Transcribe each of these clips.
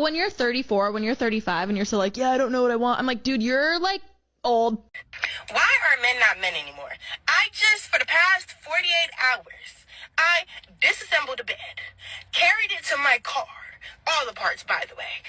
But when you're 34, when you're 35, and you're still like, yeah, I don't know what I want, I'm like, dude, you're like old. Why are men not men anymore? For the past 48 hours, I disassembled a bed, carried it to my car, all the parts, by the way,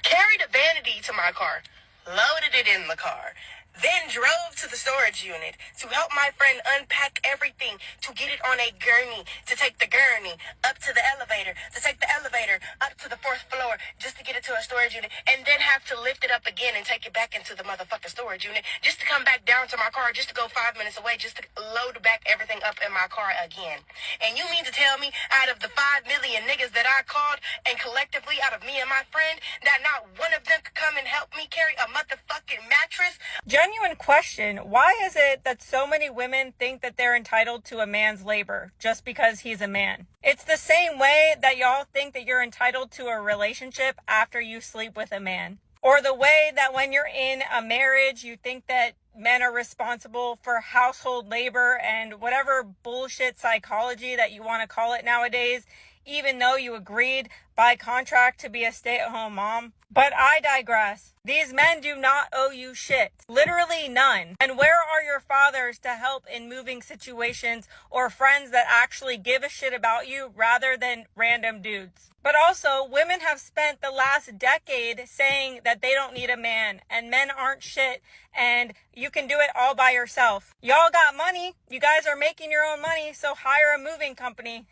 carried a vanity to my car, loaded it in the car, then drove to the storage unit to help my friend unpack everything, to get it on a gurney, to take the gurney up to the elevator, to take the elevator up to the 4th floor, just to get it to a storage unit, and then have to lift it up again and take it back into the motherfucking storage unit, just to come back down to my car, just to go 5 minutes away, just to load back everything up in my car again. And you mean to tell me, out of the 5 million niggas that I called, and collectively out of me and my friend, that not one of them could come and help me carry a motherfucking mattress? Genuine question. Why is it that so many women think that they're entitled to a man's labor just because he's a man? It's the same way that y'all think that you're entitled to a relationship after you sleep with a man. Or the way that when you're in a marriage, you think that men are responsible for household labor and whatever bullshit psychology that you want to call it nowadays, even though you agreed by contract to be a stay-at-home mom. But I digress. These men do not owe you shit. Literally none. And where are your fathers to help in moving situations, or friends that actually give a shit about you rather than random dudes? But also, women have spent the last decade saying that they don't need a man and men aren't shit and you can do it all by yourself. Y'all got money. You guys are making your own money, so hire a moving company.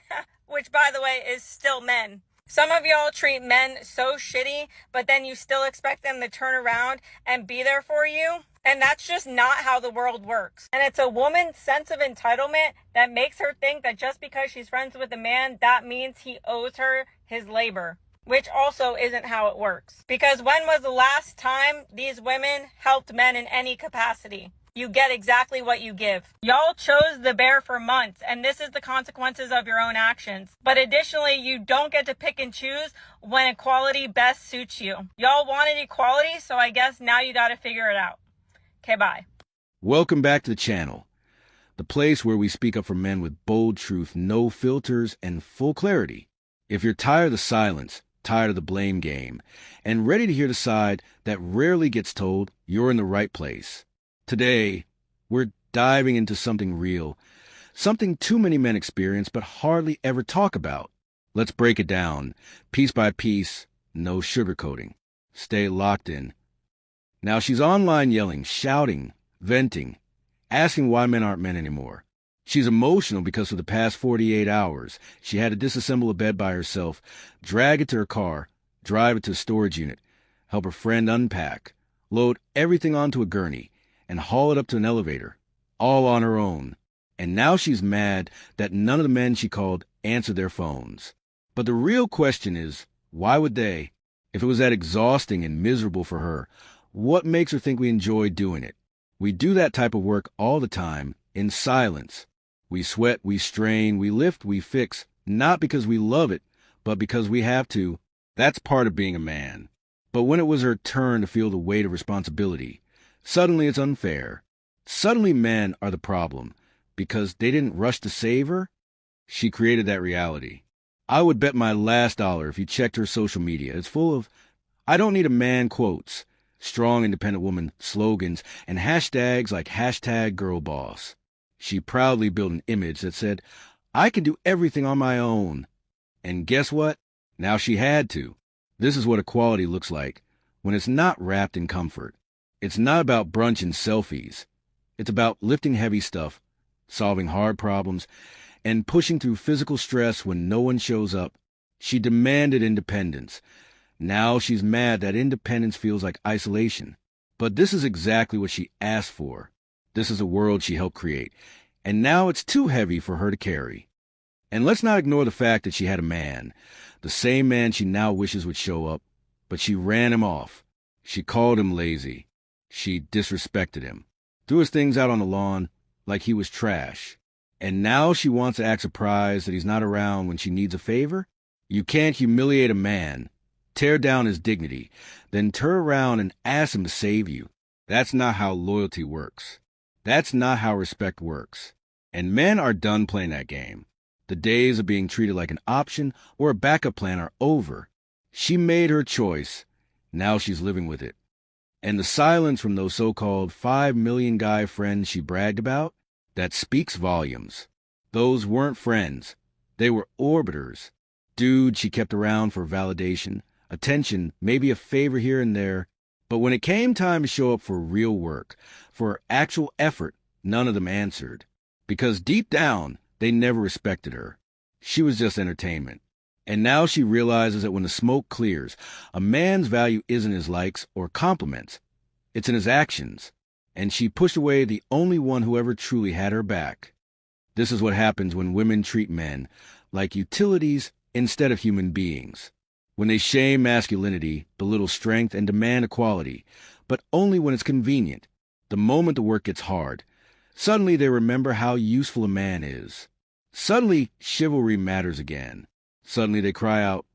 Which, by the way, is still men. Some of y'all treat men so shitty, but then you still expect them to turn around and be there for you. And that's just not how the world works. And it's a woman's sense of entitlement that makes her think that just because she's friends with a man, that means he owes her his labor. Which also isn't how it works. Because when was the last time these women helped men in any capacity? You get exactly what you give. Y'all chose the bear for months, and this is the consequences of your own actions. But additionally, you don't get to pick and choose when equality best suits you. Y'all wanted equality, so I guess now you gotta figure it out. Okay, bye. Welcome back to the channel, the place where we speak up for men with bold truth, no filters, and full clarity. If you're tired of the silence, tired of the blame game, and ready to hear the side that rarely gets told, you're in the right place. Today, we're diving into something real, something too many men experience but hardly ever talk about. Let's break it down, piece by piece, no sugarcoating. Stay locked in. Now she's online yelling, shouting, venting, asking why men aren't men anymore. She's emotional because for the past 48 hours, she had to disassemble a bed by herself, drag it to her car, drive it to a storage unit, help her friend unpack, load everything onto a gurney, and haul it up to an elevator, all on her own. And now she's mad that none of the men she called answered their phones. But the real question is, why would they? If it was that exhausting and miserable for her, what makes her think we enjoy doing it? We do that type of work all the time, in silence. We sweat, we strain, we lift, we fix, not because we love it, but because we have to. That's part of being a man. But when it was her turn to feel the weight of responsibility, suddenly it's unfair. Suddenly men are the problem because they didn't rush to save her. She created that reality. I would bet my last dollar if you checked her social media. It's full of "I don't need a man" quotes, strong independent woman slogans, and hashtags like #girlboss. She proudly built an image that said, "I can do everything on my own." And guess what? Now she had to. This is what equality looks like when it's not wrapped in comfort. It's not about brunch and selfies. It's about lifting heavy stuff, solving hard problems, and pushing through physical stress when no one shows up. She demanded independence. Now she's mad that independence feels like isolation. But this is exactly what she asked for. This is a world she helped create. And now it's too heavy for her to carry. And let's not ignore the fact that she had a man, the same man she now wishes would show up, but she ran him off. She called him lazy. She disrespected him, threw his things out on the lawn like he was trash. And now she wants to act surprised that he's not around when she needs a favor? You can't humiliate a man, tear down his dignity, then turn around and ask him to save you. That's not how loyalty works. That's not how respect works. And men are done playing that game. The days of being treated like an option or a backup plan are over. She made her choice. Now she's living with it. And the silence from those so-called 5 million guy friends she bragged about, that speaks volumes. Those weren't friends. They were orbiters. Dudes she kept around for validation, attention, maybe a favor here and there. But when it came time to show up for real work, for actual effort, none of them answered. Because deep down, they never respected her. She was just entertainment. And now she realizes that when the smoke clears, a man's value isn't his likes or compliments. It's in his actions. And she pushed away the only one who ever truly had her back. This is what happens when women treat men like utilities instead of human beings. When they shame masculinity, belittle strength, and demand equality, but only when it's convenient. The moment the work gets hard, suddenly they remember how useful a man is. Suddenly, chivalry matters again. Suddenly they cry out,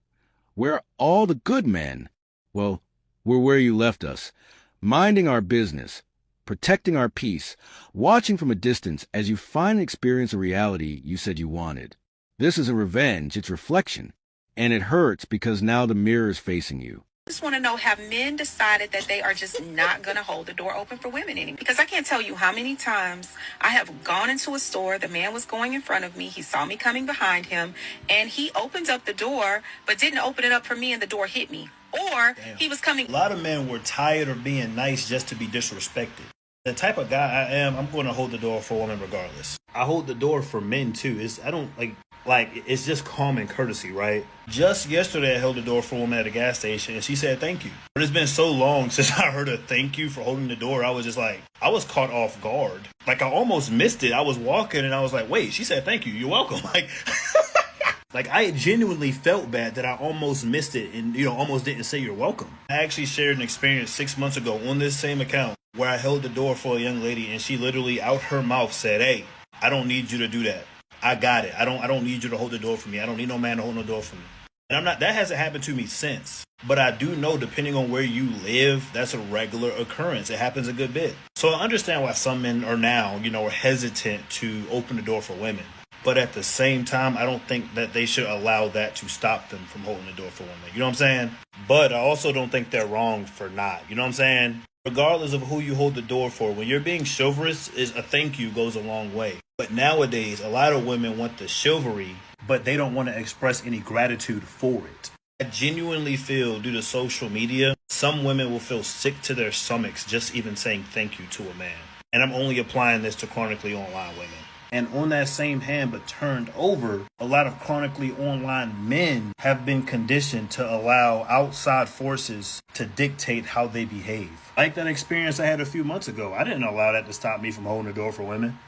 "Where are all the good men?" Well, we're where you left us, minding our business, protecting our peace, watching from a distance as you finally experience a reality you said you wanted. This isn't revenge, it's reflection. And it hurts because now the mirror is facing you. I just want to know, have men decided that they are just not going to hold the door open for women anymore? Because I can't tell you how many times I have gone into a store, the man was going in front of me, he saw me coming behind him, and he opens up the door, but didn't open it up for me, and the door hit me. Or he was coming. A lot of men were tired of being nice just to be disrespected. The type of guy I am, I'm going to hold the door for a woman regardless. I hold the door for men too. It's just common courtesy, right? Just yesterday, I held the door for a woman at a gas station, and she said thank you. But it's been so long since I heard a thank you for holding the door. I was just like, I was caught off guard. Like, I almost missed it. I was walking, and I was like, wait, she said thank you. You're welcome. Like, I genuinely felt bad that I almost missed it and, almost didn't say you're welcome. I actually shared an experience 6 months ago on this same account where I held the door for a young lady, and she literally out her mouth said, "Hey, I don't need you to do that. I got it. I don't need you to hold the door for me. I don't need no man to hold no door for me." And that hasn't happened to me since. But I do know, depending on where you live, that's a regular occurrence. It happens a good bit. So I understand why some men are now, are hesitant to open the door for women. But at the same time, I don't think that they should allow that to stop them from holding the door for women. You know what I'm saying? But I also don't think they're wrong for not. You know what I'm saying? Regardless of who you hold the door for, when you're being chivalrous, a thank you goes a long way. But nowadays, a lot of women want the chivalry, but they don't want to express any gratitude for it. I genuinely feel, due to social media, some women will feel sick to their stomachs just even saying thank you to a man. And I'm only applying this to chronically online women. And on that same hand, but turned over, a lot of chronically online men have been conditioned to allow outside forces to dictate how they behave. Like that experience I had a few months ago. I didn't allow that to stop me from holding the door for women.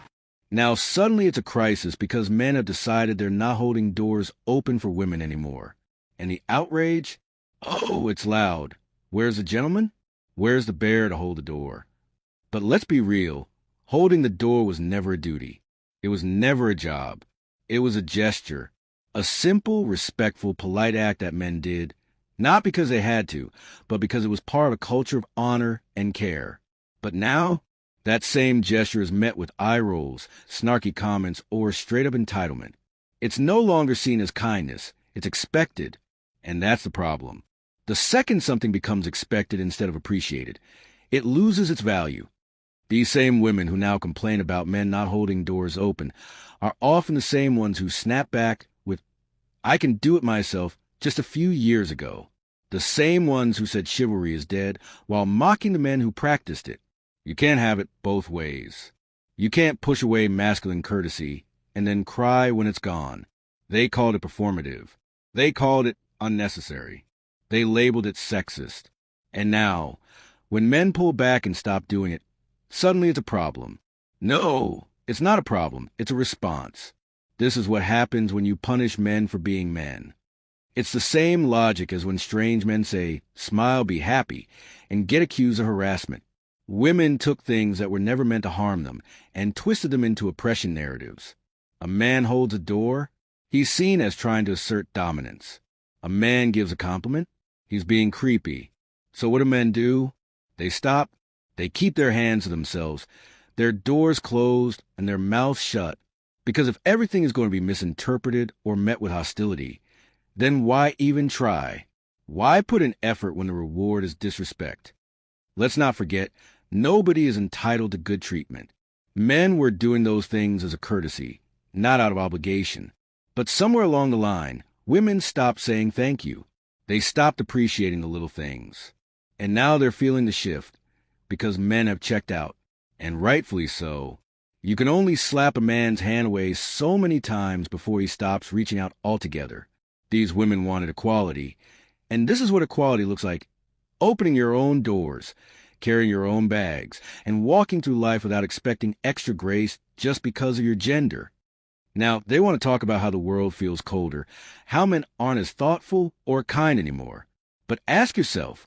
Now suddenly it's a crisis because men have decided they're not holding doors open for women anymore. And the outrage? Oh, it's loud. Where's the gentleman? Where's the bear to hold the door? But let's be real. Holding the door was never a duty. It was never a job. It was a gesture. A simple, respectful, polite act that men did, not because they had to, but because it was part of a culture of honor and care. But now, that same gesture is met with eye rolls, snarky comments, or straight-up entitlement. It's no longer seen as kindness. It's expected. And that's the problem. The second something becomes expected instead of appreciated, it loses its value. These same women who now complain about men not holding doors open are often the same ones who snap back with, "I can do it myself," just a few years ago. The same ones who said chivalry is dead while mocking the men who practiced it. You can't have it both ways. You can't push away masculine courtesy and then cry when it's gone. They called it performative. They called it unnecessary. They labeled it sexist. And now, when men pull back and stop doing it, suddenly it's a problem. No, it's not a problem. It's a response. This is what happens when you punish men for being men. It's the same logic as when strange men say, "Smile, be happy," and get accused of harassment. Women took things that were never meant to harm them and twisted them into oppression narratives. A man holds a door, he's seen as trying to assert dominance. A man gives a compliment, he's being creepy. So what do men do? They stop. They keep their hands to themselves, their doors closed, and their mouths shut. Because if everything is going to be misinterpreted or met with hostility, then why even try? Why put in effort when the reward is disrespect? Let's not forget, nobody is entitled to good treatment. Men were doing those things as a courtesy, not out of obligation. But somewhere along the line, women stopped saying thank you. They stopped appreciating the little things. And now they're feeling the shift because men have checked out, and rightfully so. You can only slap a man's hand away so many times before he stops reaching out altogether. These women wanted equality, and this is what equality looks like: opening your own doors, carrying your own bags, and walking through life without expecting extra grace just because of your gender. Now, they want to talk about how the world feels colder, how men aren't as thoughtful or kind anymore. But ask yourself,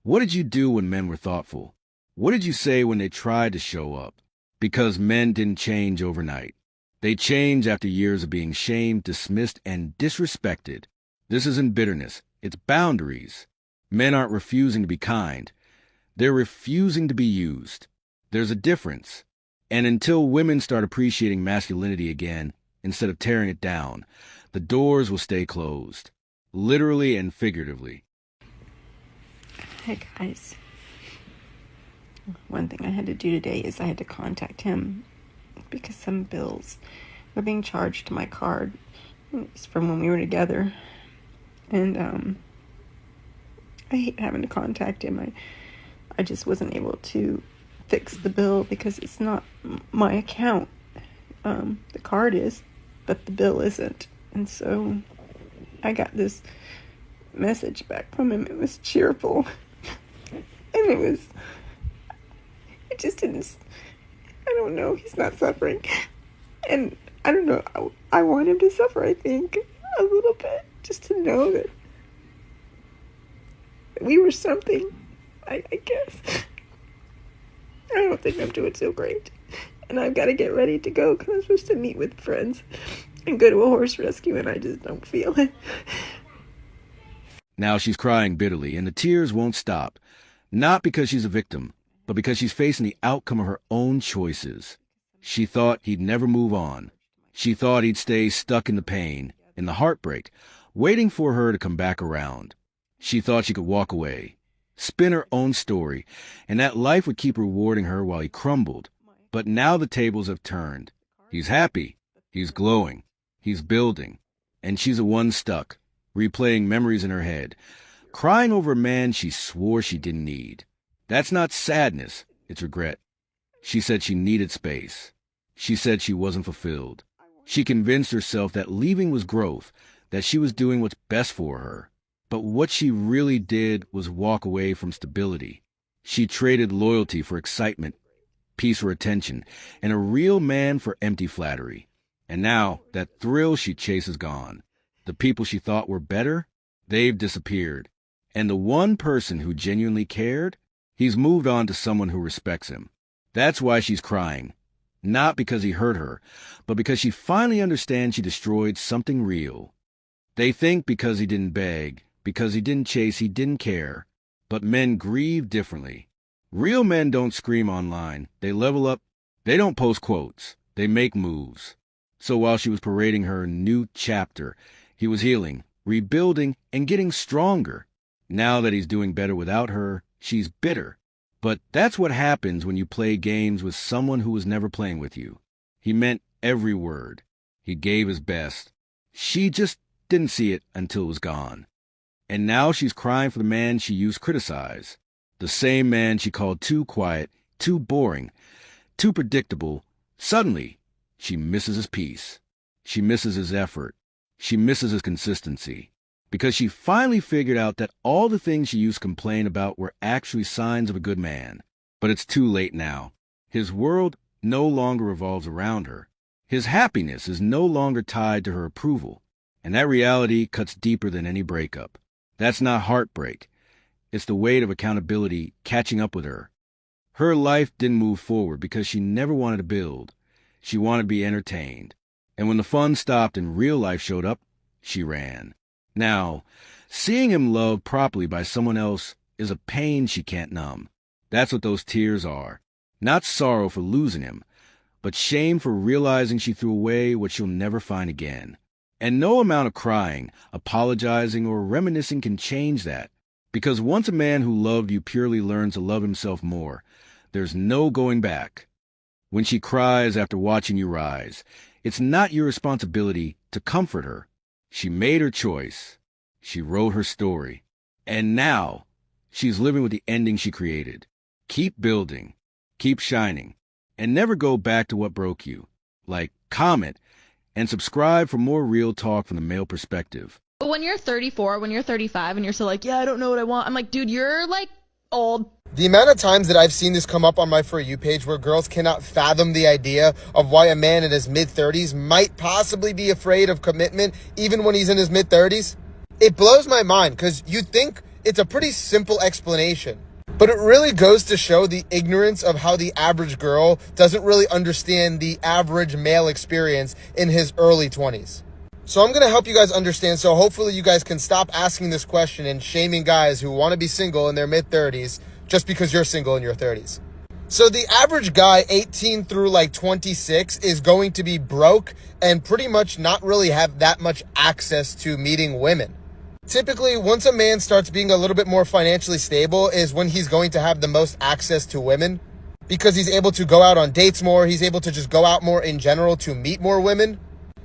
what did you do when men were thoughtful? What did you say when they tried to show up? Because men didn't change overnight. They changed after years of being shamed, dismissed, and disrespected. This isn't bitterness. It's boundaries. Men aren't refusing to be kind. They're refusing to be used. There's a difference. And until women start appreciating masculinity again, instead of tearing it down, the doors will stay closed, literally and figuratively. Hey guys, one thing I had to do today is I had to contact him because some bills were being charged to my card. It's from when we were together, and I hate having to contact him. I just wasn't able to fix the bill because it's not my account. The card is, but the bill isn't. And so I got this message back from him. It was cheerful. And it just didn't, I don't know, he's not suffering. And I don't know, I want him to suffer, I think, a little bit, just to know that we were something, I guess. I don't think I'm doing so great. And I've got to get ready to go because I'm supposed to meet with friends and go to a horse rescue, and I just don't feel it. Now she's crying bitterly, and the tears won't stop. Not because she's a victim, but because she's facing the outcome of her own choices. She thought he'd never move on. She thought he'd stay stuck in the pain, in the heartbreak, waiting for her to come back around. She thought she could walk away, spin her own story, and that life would keep rewarding her while he crumbled. But now the tables have turned. He's happy. He's glowing. He's building. And she's the one stuck, replaying memories in her head, crying over a man she swore she didn't need. That's not sadness. It's regret. She said she needed space. She said she wasn't fulfilled. She convinced herself that leaving was growth, that she was doing what's best for her. But what she really did was walk away from stability. She traded loyalty for excitement, peace for attention, and a real man for empty flattery. And now that thrill she chased is gone. The people she thought were better, they've disappeared. And the one person who genuinely cared, he's moved on to someone who respects him. That's why she's crying. Not because he hurt her, but because she finally understands she destroyed something real. They think because he didn't beg, because he didn't chase, he didn't care. But men grieve differently. Real men don't scream online. They level up. They don't post quotes. They make moves. So while she was parading her new chapter, he was healing, rebuilding, and getting stronger. Now that he's doing better without her, she's bitter. But that's what happens when you play games with someone who was never playing with you. He meant every word. He gave his best. She just didn't see it until it was gone. And now she's crying for the man she used to criticize. The same man she called too quiet, too boring, too predictable. Suddenly, she misses his peace. She misses his effort. She misses his consistency. Because she finally figured out that all the things she used to complain about were actually signs of a good man. But it's too late now. His world no longer revolves around her. His happiness is no longer tied to her approval. And that reality cuts deeper than any breakup. That's not heartbreak. It's the weight of accountability catching up with her. Her life didn't move forward because she never wanted to build. She wanted to be entertained. And when the fun stopped and real life showed up, she ran. Now, seeing him loved properly by someone else is a pain she can't numb. That's what those tears are. Not sorrow for losing him, but shame for realizing she threw away what she'll never find again. And no amount of crying, apologizing, or reminiscing can change that. Because once a man who loved you purely learns to love himself more, there's no going back. When she cries after watching you rise, it's not your responsibility to comfort her. She made her choice. She wrote her story. And now, she's living with the ending she created. Keep building, keep shining, and never go back to what broke you. Like, comment, and subscribe for more real talk from the male perspective. But when you're 34, when you're 35, and you're still like, yeah, I don't know what I want, I'm like, dude, you're like old. The amount of times that I've seen this come up on my For You page where girls cannot fathom the idea of why a man in his mid-30s might possibly be afraid of commitment even when he's in his mid-30s, it blows my mind because you think it's a pretty simple explanation. But it really goes to show the ignorance of how the average girl doesn't really understand the average male experience in his early 20s. So I'm going to help you guys understand, so hopefully you guys can stop asking this question and shaming guys who want to be single in their mid-30s just because you're single in your 30s. So the average guy 18 through like 26 is going to be broke and pretty much not really have that much access to meeting women. Typically, once a man starts being a little bit more financially stable is when he's going to have the most access to women because he's able to go out on dates more. He's able to just go out more in general to meet more women.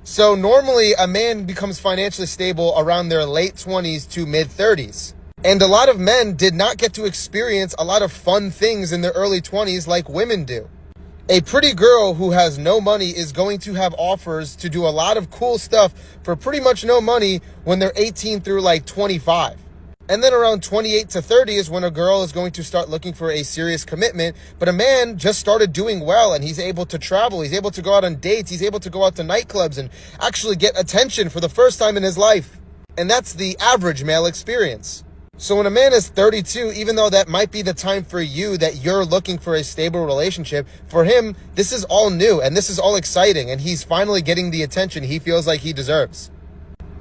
So normally a man becomes financially stable around their late 20s to mid 30s. And a lot of men did not get to experience a lot of fun things in their early 20s like women do. A pretty girl who has no money is going to have offers to do a lot of cool stuff for pretty much no money when they're 18 through like 25. And then around 28 to 30 is when a girl is going to start looking for a serious commitment. But a man just started doing well and he's able to travel. He's able to go out on dates. He's able to go out to nightclubs and actually get attention for the first time in his life. And that's the average male experience. So when a man is 32, even though that might be the time for you that you're looking for a stable relationship, for him, this is all new and this is all exciting and he's finally getting the attention he feels like he deserves.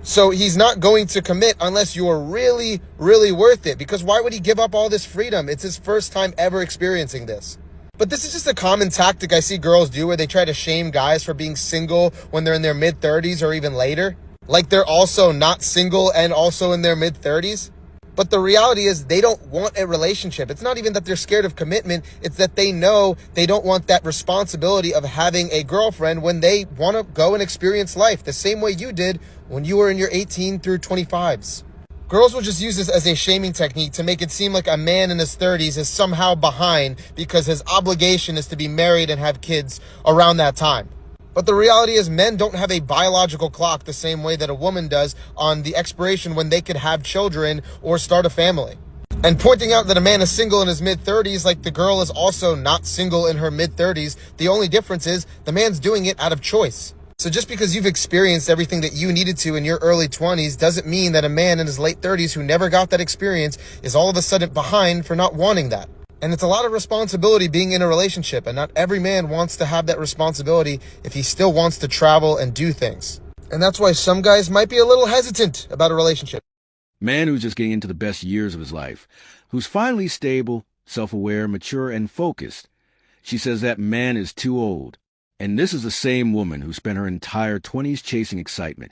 So he's not going to commit unless you are really, really worth it, because why would he give up all this freedom? It's his first time ever experiencing this. But this is just a common tactic I see girls do where they try to shame guys for being single when they're in their mid-30s or even later. Like they're also not single and also in their mid-30s. But the reality is they don't want a relationship. It's not even that they're scared of commitment. It's that they know they don't want that responsibility of having a girlfriend when they want to go and experience life the same way you did when you were in your 18 through 25s. Girls will just use this as a shaming technique to make it seem like a man in his 30s is somehow behind because his obligation is to be married and have kids around that time. But the reality is men don't have a biological clock the same way that a woman does on the expiration when they could have children or start a family. And pointing out that a man is single in his mid-30s, like the girl is also not single in her mid-30s, the only difference is the man's doing it out of choice. So just because you've experienced everything that you needed to in your early 20s doesn't mean that a man in his late 30s who never got that experience is all of a sudden behind for not wanting that. And it's a lot of responsibility being in a relationship, and not every man wants to have that responsibility if he still wants to travel and do things. And that's why some guys might be a little hesitant about a relationship. Man who's just getting into the best years of his life, who's finally stable, self-aware, mature, and focused. She says that man is too old. And this is the same woman who spent her entire 20s chasing excitement,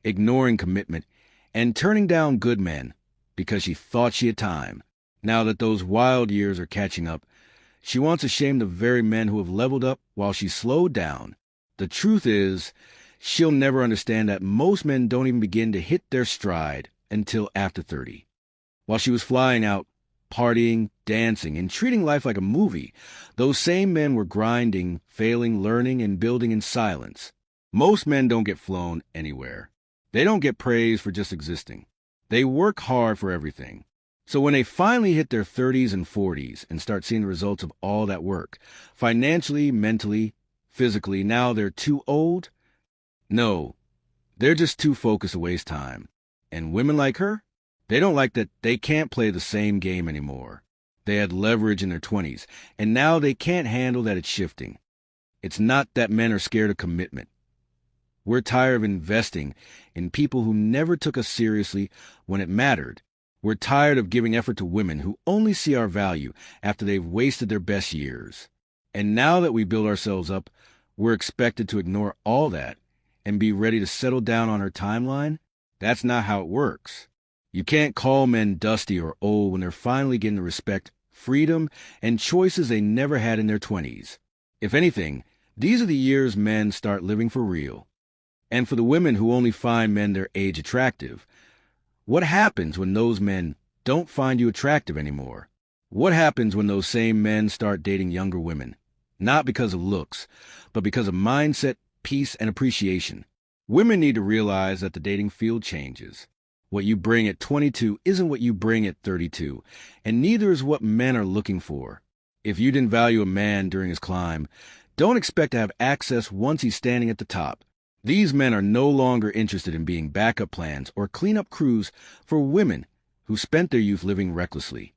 ignoring commitment, and turning down good men because she thought she had time. Now that those wild years are catching up, she wants to shame the very men who have leveled up while she slowed down. The truth is, she'll never understand that most men don't even begin to hit their stride until after 30. While she was flying out, partying, dancing, and treating life like a movie, those same men were grinding, failing, learning, and building in silence. Most men don't get flown anywhere. They don't get praise for just existing. They work hard for everything. So when they finally hit their 30s and 40s and start seeing the results of all that work, financially, mentally, physically, now they're too old? No, they're just too focused to waste time. And women like her? They don't like that they can't play the same game anymore. They had leverage in their 20s, and now they can't handle that it's shifting. It's not that men are scared of commitment. We're tired of investing in people who never took us seriously when it mattered. We're tired of giving effort to women who only see our value after they've wasted their best years. And now that we build ourselves up, we're expected to ignore all that and be ready to settle down on her timeline? That's not how it works. You can't call men dusty or old when they're finally getting the respect, freedom, and choices they never had in their 20s. If anything, these are the years men start living for real. And for the women who only find men their age attractive, what happens when those men don't find you attractive anymore? What happens when those same men start dating younger women? Not because of looks, but because of mindset, peace, and appreciation. Women need to realize that the dating field changes. What you bring at 22 isn't what you bring at 32, and neither is what men are looking for. If you didn't value a man during his climb, don't expect to have access once he's standing at the top. These men are no longer interested in being backup plans or cleanup crews for women who spent their youth living recklessly.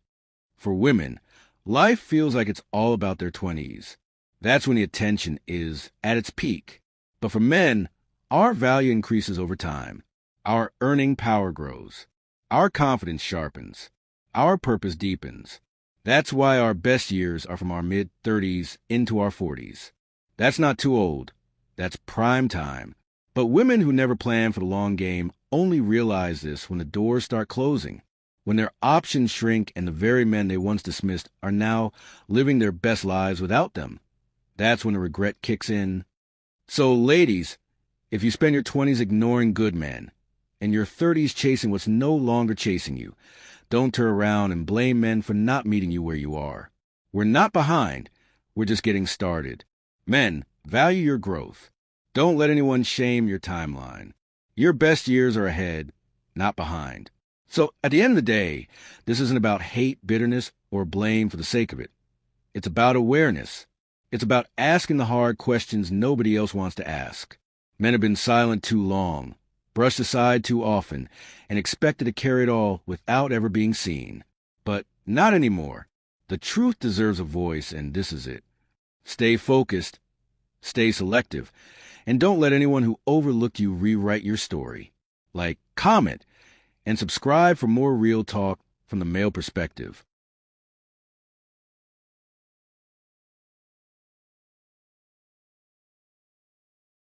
For women, life feels like it's all about their 20s. That's when the attention is at its peak. But for men, our value increases over time. Our earning power grows. Our confidence sharpens. Our purpose deepens. That's why our best years are from our mid-30s into our 40s. That's not too old. That's prime time. But women who never plan for the long game only realize this when the doors start closing, when their options shrink and the very men they once dismissed are now living their best lives without them. That's when the regret kicks in. So, ladies, if you spend your 20s ignoring good men and your 30s chasing what's no longer chasing you, don't turn around and blame men for not meeting you where you are. We're not behind. We're just getting started. Men, value your growth. Don't let anyone shame your timeline. Your best years are ahead, not behind. So, at the end of the day, this isn't about hate, bitterness, or blame for the sake of it. It's about awareness. It's about asking the hard questions nobody else wants to ask. Men have been silent too long, brushed aside too often, and expected to carry it all without ever being seen. But not anymore. The truth deserves a voice, and this is it. Stay focused, stay selective, and don't let anyone who overlooked you rewrite your story. Like, comment, and subscribe for more real talk from the male perspective.